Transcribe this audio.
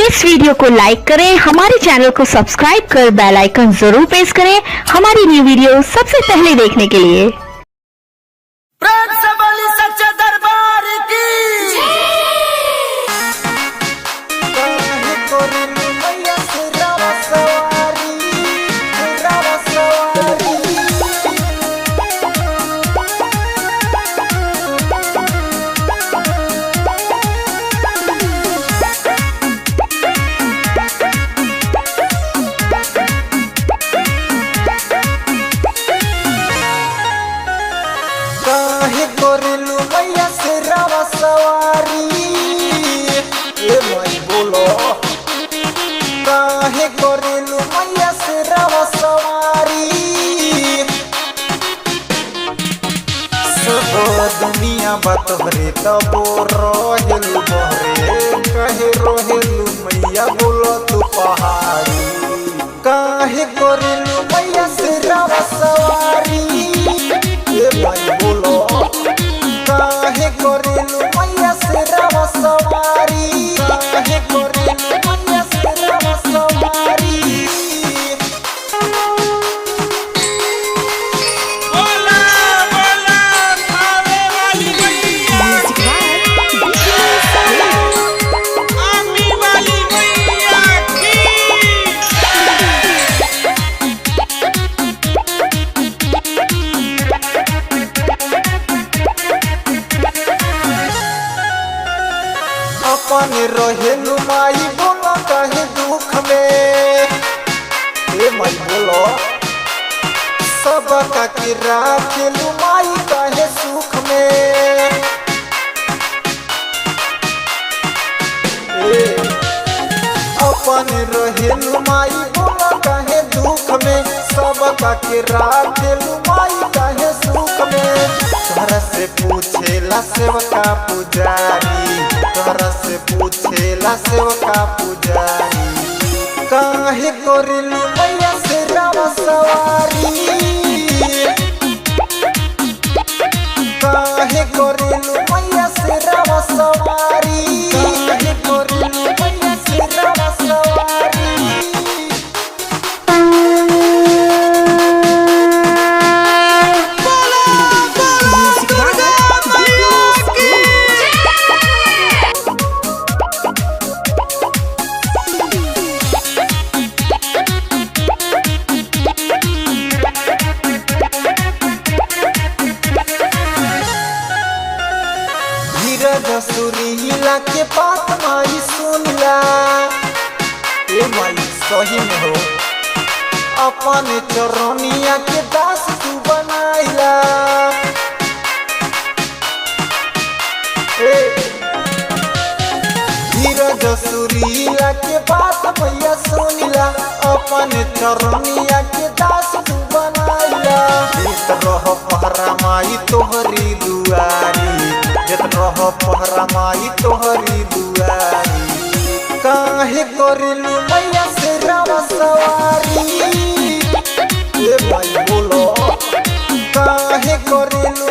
इस video को लाइक करें, हमारे चैनल को सब्सक्राइब कर बेल आइकन जरूर प्रेस करें हमारी न्यू वीडियो सबसे पहले देखने के लिए। सच्चा दरबार की काहे कोरेलू मैया से रावा सवारी ए माई बोलो काहे कोरेलू मैया से रावा सवारी सब दुनिया बात भरे तब रोहेलू बहरे कहे रोहेलू मैया बोलो तू पहाड़ी काहे कोरेलू मैया से रावा सवारी ए माई बोलो काहे कोरेलू मैया से रावा सवारी काहे कोरेलू मैया से रावा सवारी बोला बोला खावे वाली मैया आमी वाली मैया की अपन रहेलू माई बोलो कहे दुख में ए माई बोलो सब का के राखेलू माई कहे सुख में अपन रहेलू माई बोलो कहे दुख में सब का के राखेलू माई कहे सुख में तोहरा से पूछेला सेवका पुजारी तोहरा से पूछेला सेवका पुजारी काहे कोरेलू मैया से रावा सवारी काहे कोरेलू मैया से रावा सवारी काहे कोरेलू मैया से रावा सवारी सुरीला के बात माई सुनला ए माई सही में हो अपन चरनिया के दास तू बनाइला धीरज सुरीला के बात भैया सुनला अपन चरनिया के दास तू बनाइला जीत रह पहरा माई तोहरी दुआरी जत रह पहरा माई तोहरी दुआरी काहे कोरेलू मैया से रावा सवारी ए माई बोलो काहे कोरेलू